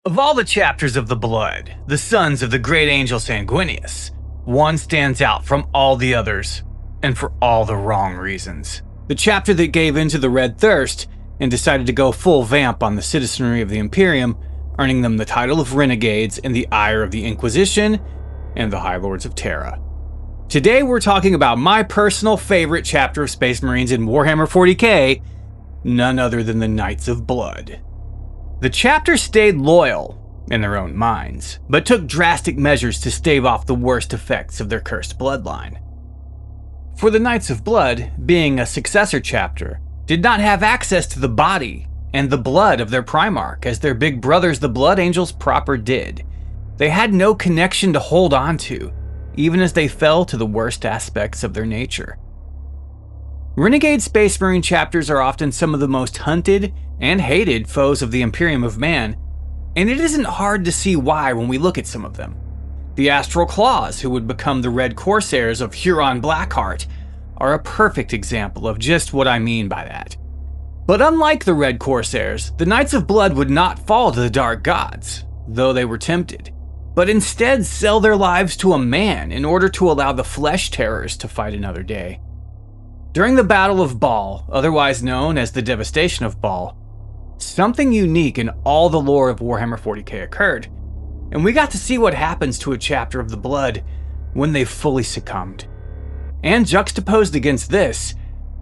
Of all the chapters of the Blood, the sons of the great angel Sanguinius, one stands out from all the others, and for all the wrong reasons. The chapter that gave into the Red Thirst and decided to go full vamp on the citizenry of the Imperium, earning them the title of renegades and the ire of the Inquisition and the High Lords of Terra. Today we're talking about my personal favorite chapter of Space Marines in Warhammer 40k, none other than the Knights of Blood. The chapter stayed loyal in their own minds, but took drastic measures to stave off the worst effects of their cursed bloodline. For the Knights of Blood, being a successor chapter, did not have access to the body and the blood of their Primarch as their big brothers the Blood Angels proper did. They had no connection to hold on to, even as they fell to the worst aspects of their nature. Renegade Space Marine chapters are often some of the most hunted and hated foes of the Imperium of Man, and it isn't hard to see why when we look at some of them. The Astral Claws, who would become the Red Corsairs of Huron Blackheart, are a perfect example of just what I mean by that. But unlike the Red Corsairs, the Knights of Blood would not fall to the Dark Gods, though they were tempted, but instead sell their lives to a man in order to allow the Flesh Terrors to fight another day. During the Battle of Baal, otherwise known as the Devastation of Baal, something unique in all the lore of Warhammer 40k occurred, and we got to see what happens to a chapter of the Blood when they've fully succumbed. And juxtaposed against this,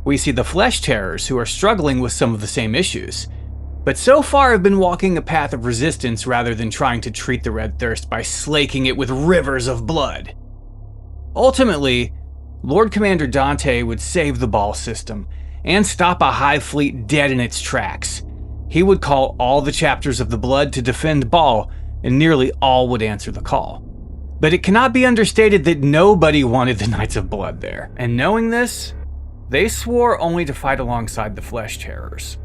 we see the Flesh Terrors who are struggling with some of the same issues, but so far have been walking a path of resistance rather than trying to treat the Red Thirst by slaking it with rivers of blood. Ultimately, Lord Commander Dante would save the Baal system and stop a Hive fleet dead in its tracks. He would call all the chapters of the Blood to defend Baal, and nearly all would answer the call. But it cannot be understated that nobody wanted the Knights of Blood there, and knowing this, they swore only to fight alongside the Flesh Terrors.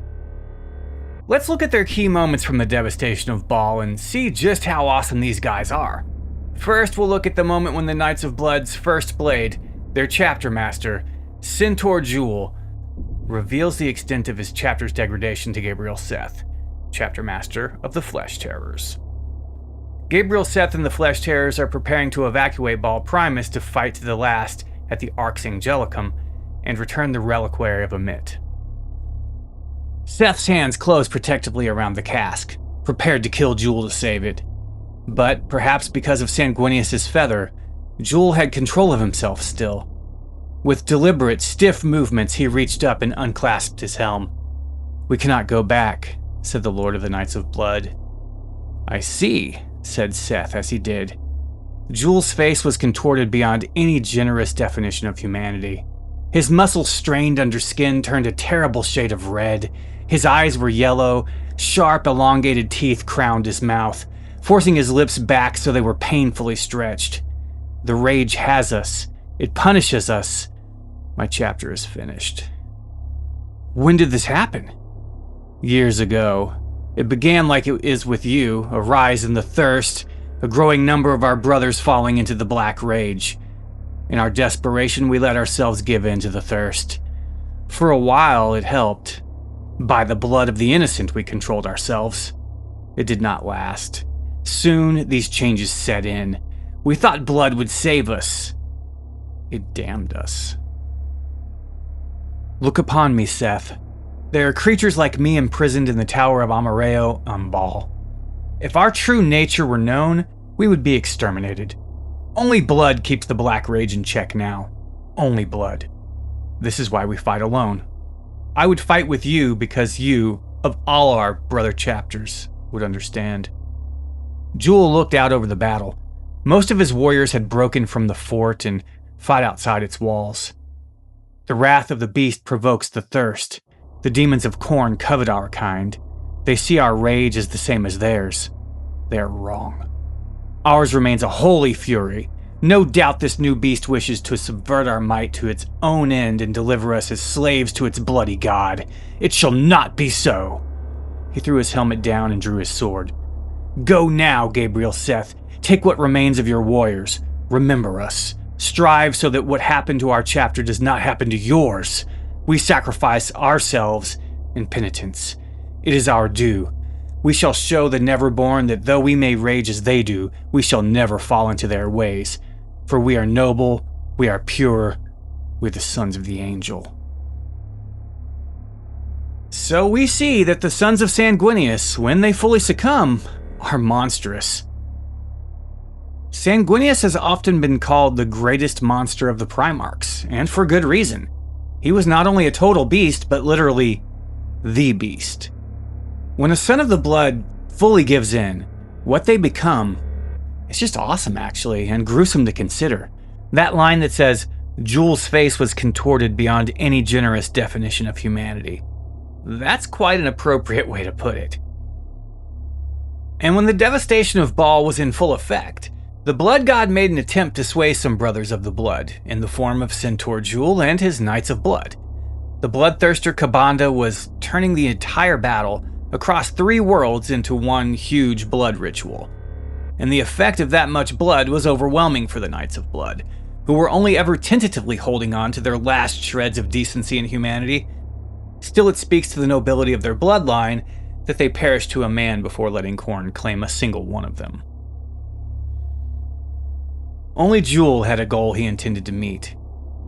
Let's look at their key moments from the Devastation of Baal and see just how awesome these guys are. First, we'll look at the moment when the Knights of Blood's first blade, their chapter master, Sentor Jool, reveals the extent of his chapter's degradation to Gabriel Seth, chapter master of the Flesh Terrors. Gabriel Seth and the Flesh Terrors are preparing to evacuate Baal Primus to fight to the last at the Arx Angelicum and return the reliquary of Amit. Seth's hands close protectively around the cask, prepared to kill Jool to save it. But perhaps because of Sanguinius' feather, Jool had control of himself still. With deliberate, stiff movements, he reached up and unclasped his helm. "We cannot go back," said the Lord of the Knights of Blood. "I see," said Seth as he did. Jool's face was contorted beyond any generous definition of humanity. His muscles strained under skin turned a terrible shade of red. His eyes were yellow, sharp, elongated teeth crowned his mouth, forcing his lips back so they were painfully stretched. "The rage has us. It punishes us. My chapter is finished." "When did this happen?" "Years ago. It began like it is with you, a rise in the thirst, a growing number of our brothers falling into the black rage. In our desperation, we let ourselves give in to the thirst. For a while, it helped. By the blood of the innocent, we controlled ourselves. It did not last. Soon, these changes set in. We thought blood would save us. It damned us. Look upon me, Seth. There are creatures like me imprisoned in the Tower of Amareo on Baal. If our true nature were known, we would be exterminated. Only blood keeps the Black Rage in check now. Only blood. This is why we fight alone. I would fight with you because you, of all our brother chapters, would understand." Jool looked out over the battle. Most of his warriors had broken from the fort and fought outside its walls. "The wrath of the beast provokes the thirst. The demons of Khorne covet our kind. They see our rage as the same as theirs. They are wrong. Ours remains a holy fury. No doubt this new beast wishes to subvert our might to its own end and deliver us as slaves to its bloody god. It shall not be so." He threw his helmet down and drew his sword. "Go now, Gabriel Seth. Take what remains of your warriors. Remember us. Strive so that what happened to our chapter does not happen to yours. We sacrifice ourselves in penitence. It is our due. We shall show the Neverborn that though we may rage as they do, we shall never fall into their ways. For we are noble, we are pure, we're the sons of the angel. So we see that the sons of Sanguinius, when they fully succumb, are monstrous. Sanguinius has often been called the greatest monster of the Primarchs, and for good reason. He was not only a total beast, but literally the beast. When a son of the blood fully gives in, what they become is just awesome actually, and gruesome to consider. That line that says, Jool's face was contorted beyond any generous definition of humanity. That's quite an appropriate way to put it. And when the devastation of Baal was in full effect, the Blood God made an attempt to sway some brothers of the blood, in the form of Sentor Jool and his Knights of Blood. The bloodthirster Ka'bandha was turning the entire battle across 3 worlds into one huge blood ritual. And the effect of that much blood was overwhelming for the Knights of Blood, who were only ever tentatively holding on to their last shreds of decency and humanity. Still, it speaks to the nobility of their bloodline that they perished to a man before letting Khorne claim a single one of them. Only Jool had a goal he intended to meet.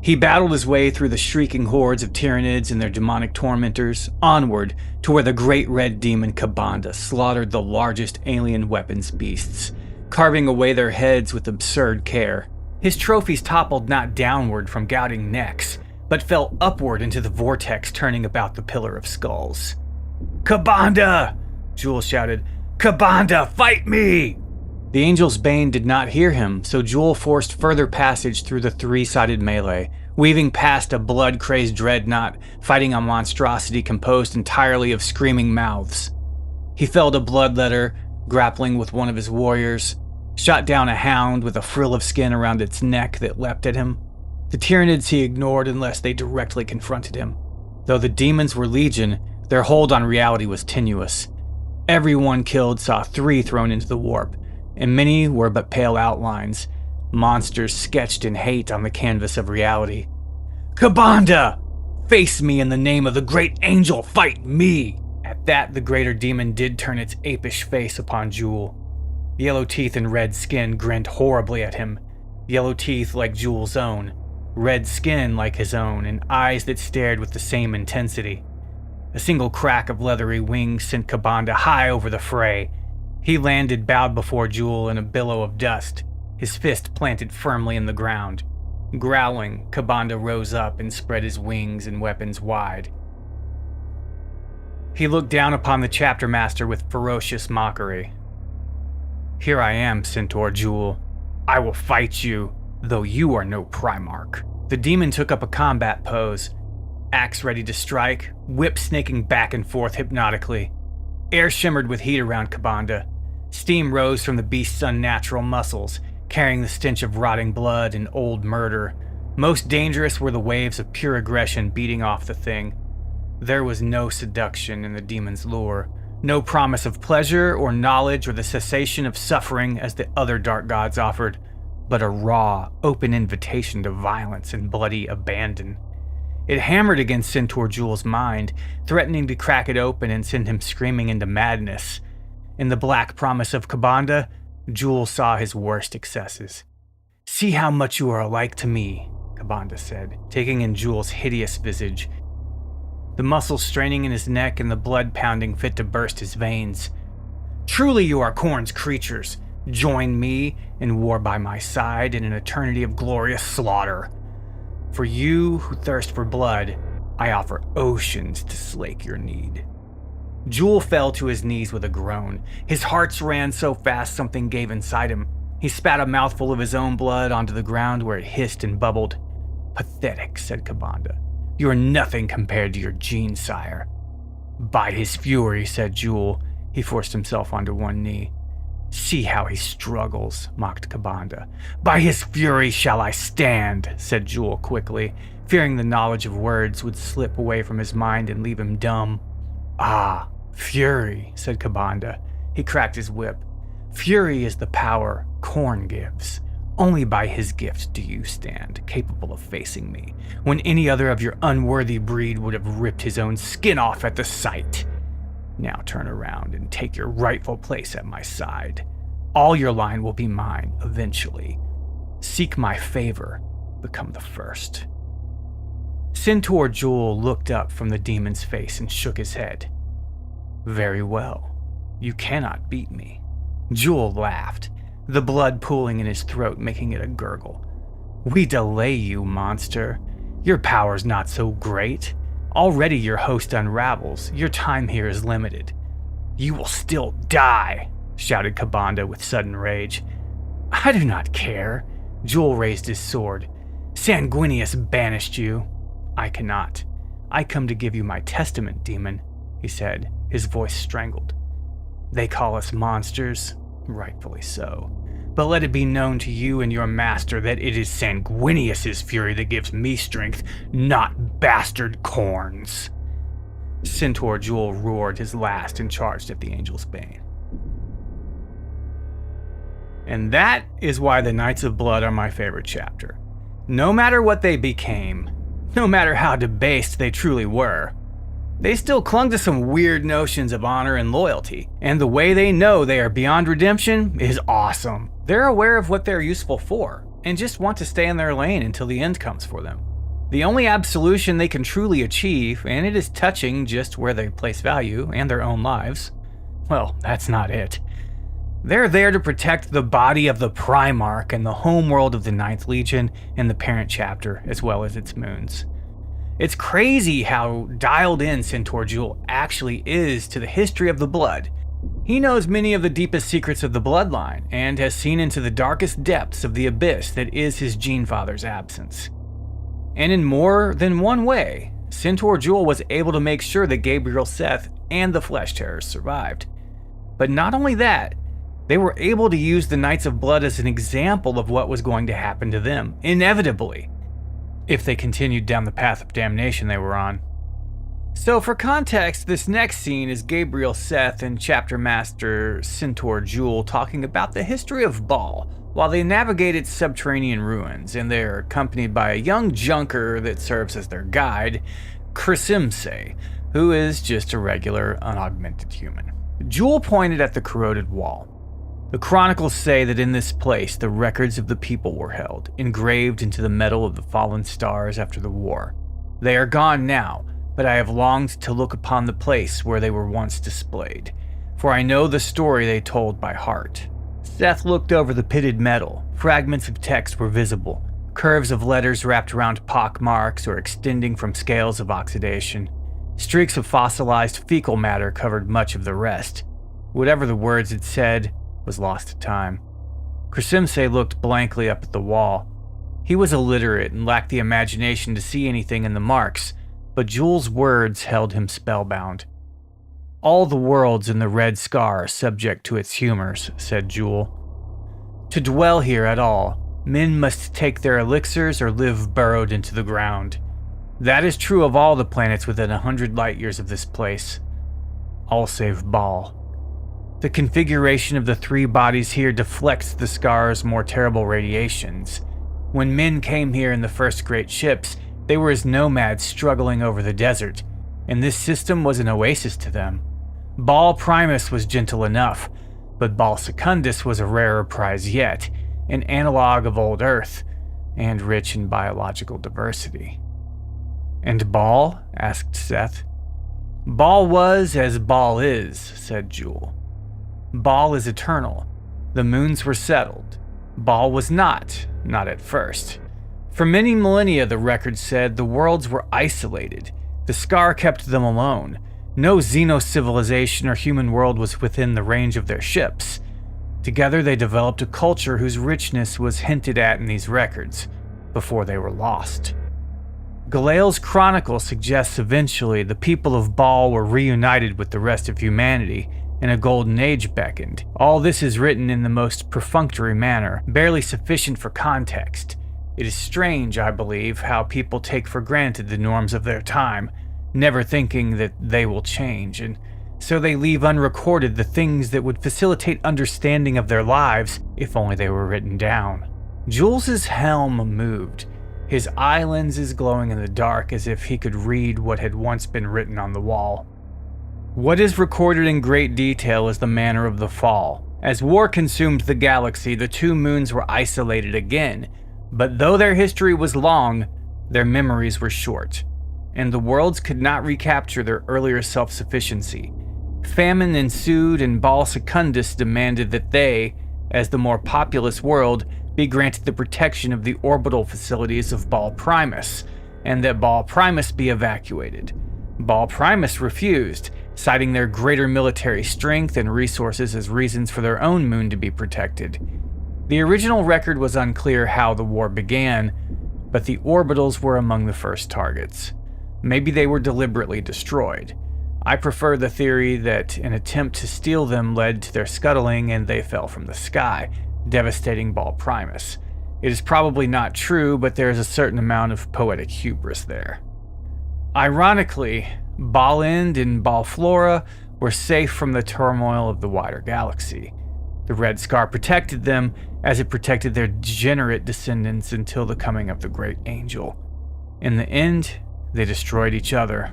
He battled his way through the shrieking hordes of Tyranids and their demonic tormentors, onward to where the great red demon Ka'bandha slaughtered the largest alien weapons beasts, carving away their heads with absurd care. His trophies toppled not downward from gouting necks, but fell upward into the vortex turning about the Pillar of Skulls. "Ka'bandha!" Jool shouted. "Ka'bandha, fight me!" The Angel's Bane did not hear him, so Jool forced further passage through the 3-sided melee, weaving past a blood-crazed dreadnought, fighting a monstrosity composed entirely of screaming mouths. He felled a bloodletter, grappling with one of his warriors, shot down a hound with a frill of skin around its neck that leapt at him. The Tyranids he ignored unless they directly confronted him. Though the demons were legion, their hold on reality was tenuous. Everyone killed saw 3 thrown into the warp, and many were but pale outlines, monsters sketched in hate on the canvas of reality. "Ka'bandha! Face me in the name of the great angel, fight me!" At that, the greater demon did turn its apish face upon Jool. Yellow teeth and red skin grinned horribly at him, yellow teeth like Jool's own, red skin like his own, and eyes that stared with the same intensity. A single crack of leathery wings sent Ka'bandha high over the fray. He landed bowed before Jool in a billow of dust, his fist planted firmly in the ground. Growling, Ka'bandha rose up and spread his wings and weapons wide. He looked down upon the chapter master with ferocious mockery. "Here I am, Sentor Jool. I will fight you, though you are no Primarch." The demon took up a combat pose, axe ready to strike, whip snaking back and forth hypnotically. Air shimmered with heat around Ka'bandha. Steam rose from the beast's unnatural muscles, carrying the stench of rotting blood and old murder. Most dangerous were the waves of pure aggression beating off the thing. There was no seduction in the demon's lure, no promise of pleasure or knowledge or the cessation of suffering as the other dark gods offered, but a raw, open invitation to violence and bloody abandon. It hammered against Sentor Jool's mind, threatening to crack it open and send him screaming into madness. In the black promise of Ka'bandha, Jool saw his worst excesses. "See how much you are alike to me," Ka'bandha said, taking in Jool's hideous visage, the muscles straining in his neck and the blood pounding fit to burst his veins. "Truly you are Khorne's creatures. Join me in war by my side in an eternity of glorious slaughter. For you who thirst for blood, I offer oceans to slake your need." Jool fell to his knees with a groan. His hearts ran so fast something gave inside him. He spat a mouthful of his own blood onto the ground where it hissed and bubbled. "Pathetic," said Ka'bandha. "You are nothing compared to your gene sire." "By his fury," said Jool. He forced himself onto one knee. "See how he struggles," mocked Ka'bandha. "By his fury shall I stand," said Jool quickly, fearing the knowledge of words would slip away from his mind and leave him dumb. "Ah, fury," said Ka'bandha. He cracked his whip. "Fury is the power Khorne gives. Only by his gift do you stand, capable of facing me, when any other of your unworthy breed would have ripped his own skin off at the sight." Now turn around and take your rightful place at my side. All your line will be mine eventually. Seek my favor, become the first." Sentor Jool looked up from the demon's face and shook his head. "Very well. You cannot beat me." Jool laughed, the blood pooling in his throat making it a gurgle. "We delay you, monster. Your power's not so great. Already your host unravels. Your time here is limited." "You will still die," shouted Ka'bandha with sudden rage. "I do not care." Jool raised his sword. "Sanguinius banished you." "I cannot. I come to give you my testament, demon," he said, his voice strangled. "They call us monsters, rightfully so. But let it be known to you and your master that it is Sanguinius's fury that gives me strength, not bastard Khorne's." Sentor Jool roared his last and charged at the Angel's Bane. And that is why the Knights of Blood are my favorite chapter. No matter what they became, no matter how debased they truly were, they still clung to some weird notions of honor and loyalty, and the way they know they are beyond redemption is awesome. They're aware of what they're useful for, and just want to stay in their lane until the end comes for them. The only absolution they can truly achieve, and it is touching just where they place value and their own lives, well, that's not it. They're there to protect the body of the Primarch and the homeworld of the Ninth Legion and the parent chapter, as well as its moons. It's crazy how dialed in Sentor Jool actually is to the history of the Blood. He knows many of the deepest secrets of the bloodline, and has seen into the darkest depths of the abyss that is his genefather's absence. And in more than one way, Sentor Jool was able to make sure that Gabriel Seth and the Flesh Terrors survived. But not only that, they were able to use the Knights of Blood as an example of what was going to happen to them, inevitably, if they continued down the path of damnation they were on. So for context, this next scene is Gabriel Seth and Chapter Master Sentor Jool talking about the history of Baal, while they navigate its subterranean ruins, and they're accompanied by a young junker that serves as their guide, Cristian, who is just a regular, unaugmented human. Jool pointed at the corroded wall. The chronicles say that in this place the records of the people were held, engraved into the metal of the fallen stars after the war. They are gone now, but I have longed to look upon the place where they were once displayed, for I know the story they told by heart. Seth looked over the pitted metal. Fragments of text were visible, curves of letters wrapped around pock marks or extending from scales of oxidation. Streaks of fossilized fecal matter covered much of the rest. Whatever the words had said was lost to time. Cristian looked blankly up at the wall. He was illiterate and lacked the imagination to see anything in the marks, but Jool's words held him spellbound. "All the worlds in the Red Scar are subject to its humors," said Jool. "To dwell here at all, men must take their elixirs or live burrowed into the ground. That is true of all the planets within 100 light years of this place. All save Baal. The configuration of the three bodies here deflects the Scar's more terrible radiations. When men came here in the first great ships, they were as nomads struggling over the desert, and this system was an oasis to them. Baal Primus was gentle enough, but Baal Secundus was a rarer prize yet, an analog of old Earth, and rich in biological diversity." "And Baal?" asked Seth. "Baal was as Baal is," said Jool. "Baal is eternal. The moons were settled. Baal was not at first. For many millennia, the record said, the worlds were isolated. The Scar kept them alone. No xeno-civilization or human world was within the range of their ships. Together they developed a culture whose richness was hinted at in these records, before they were lost. Galael's chronicle suggests eventually the people of Baal were reunited with the rest of humanity, and a golden age beckoned. All this is written in the most perfunctory manner, barely sufficient for context. It is strange, I believe, how people take for granted the norms of their time, never thinking that they will change, and so they leave unrecorded the things that would facilitate understanding of their lives if only they were written down." Jules's helm moved, his eye lenses glowing in the dark as if he could read what had once been written on the wall. What is recorded in great detail is the manner of the fall. As war consumed the galaxy, the two moons were isolated again, but though their history was long, their memories were short, and the worlds could not recapture their earlier self-sufficiency. Famine ensued, and Baal Secundus demanded that they, as the more populous world, be granted the protection of the orbital facilities of Baal Primus, and that Baal Primus be evacuated. Baal Primus refused, citing their greater military strength and resources as reasons for their own moon to be protected. The original record was unclear how the war began, but the orbitals were among the first targets. Maybe they were deliberately destroyed. I prefer the theory that an attempt to steal them led to their scuttling and they fell from the sky, devastating Baal Primus. It is probably not true, but there is a certain amount of poetic hubris there. Ironically, Baalend and Baalflora were safe from the turmoil of the wider galaxy. The Red Scar protected them as it protected their degenerate descendants until the coming of the Great Angel. In the end, they destroyed each other.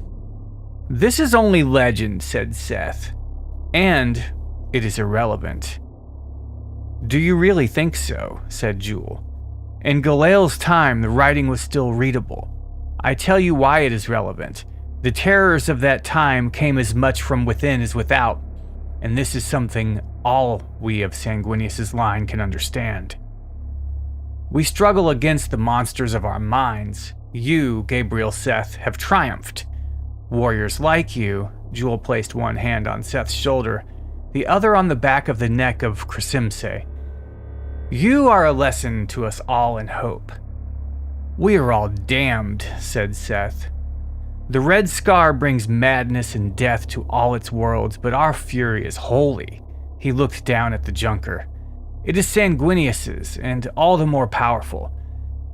"This is only legend," said Seth, "and it is irrelevant." "Do you really think so?" said Jool. "In Galael's time, the writing was still readable. I tell you why it is relevant. The terrors of that time came as much from within as without, and this is something all we of Sanguinius' line can understand. We struggle against the monsters of our minds. You, Gabriel Seth, have triumphed. Warriors like you," Jool placed one hand on Seth's shoulder, the other on the back of the neck of Crisimse. "You are a lesson to us all in hope." "We are all damned," said Seth. "The Red Scar brings madness and death to all its worlds, but our fury is holy." He looked down at the Junker. "It is Sanguinius's, and all the more powerful."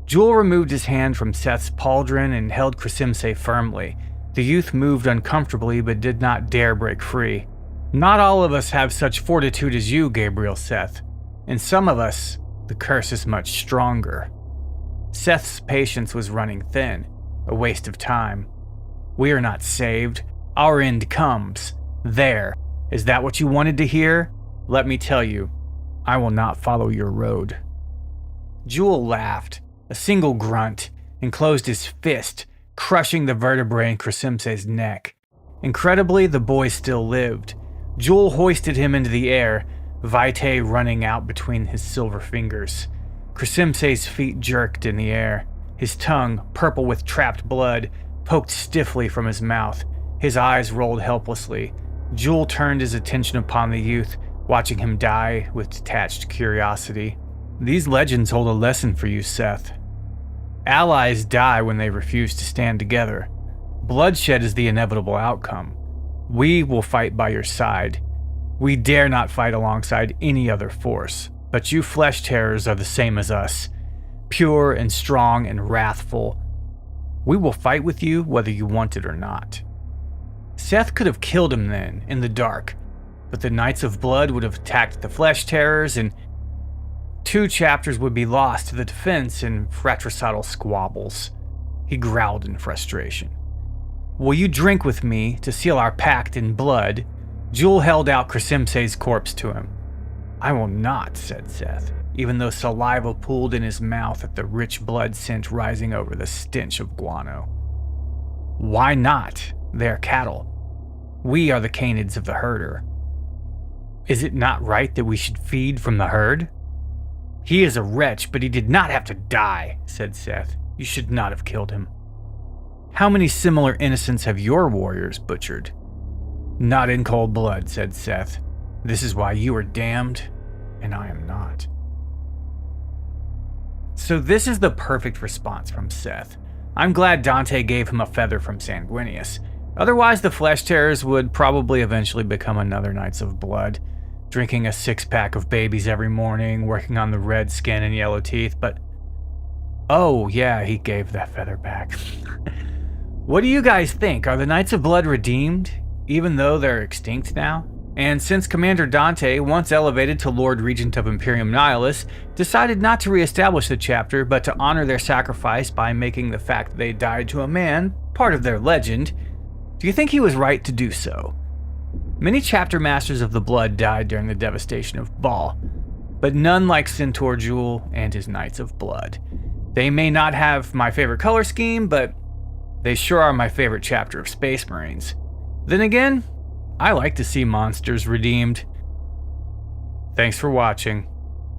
Jool removed his hand from Seth's pauldron and held Crisimse firmly. The youth moved uncomfortably but did not dare break free. "Not all of us have such fortitude as you, Gabriel Seth. In some of us, the curse is much stronger." Seth's patience was running thin, a waste of time. "We are not saved. Our end comes. There. Is that what you wanted to hear? Let me tell you, I will not follow your road." Jool laughed, a single grunt, and closed his fist, crushing the vertebrae in Crisimse's neck. Incredibly, the boy still lived. Jool hoisted him into the air, vitae running out between his silver fingers. Crisimse's feet jerked in the air. His tongue, purple with trapped blood, poked stiffly from his mouth. His eyes rolled helplessly. Jool turned his attention upon the youth, watching him die with detached curiosity. "These legends hold a lesson for you, Seth. Allies die when they refuse to stand together. Bloodshed is the inevitable outcome. We will fight by your side. We dare not fight alongside any other force, but you flesh terrors are the same as us, pure and strong and wrathful. We will fight with you whether you want it or not." Seth could have killed him then, in the dark, but the Knights of Blood would have attacked the flesh terrors, and 2 chapters would be lost to the defense in fratricidal squabbles. He growled in frustration. "Will you drink with me to seal our pact in blood?" Jool held out Crisimse's corpse to him. "I will not," said Seth, even though saliva pooled in his mouth at the rich blood scent rising over the stench of guano. "Why not? They are cattle. We are the canids of the herder." "Is it not right that we should feed from the herd?" "He is a wretch, but he did not have to die," said Seth. "You should not have killed him." "How many similar innocents have your warriors butchered?" "Not in cold blood," said Seth. "This is why you are damned, and I am not." So this is the perfect response from Seth. I'm glad Dante gave him a feather from Sanguinius. Otherwise, the Flesh Terrors would probably eventually become another Knights of Blood, drinking a 6-pack of babies every morning, working on the red skin and yellow teeth, but... Oh, yeah, he gave that feather back. What do you guys think? Are the Knights of Blood redeemed, even though they're extinct now? And since Commander Dante, once elevated to Lord Regent of Imperium Nihilus, decided not to reestablish the chapter, but to honor their sacrifice by making the fact they died to a man part of their legend, do you think he was right to do so? Many chapter masters of the Blood died during the Devastation of Baal, but none like Sentor Jool and his Knights of Blood. They may not have my favorite color scheme, but they sure are my favorite chapter of Space Marines. Then again, I like to see monsters redeemed. Thanks for watching.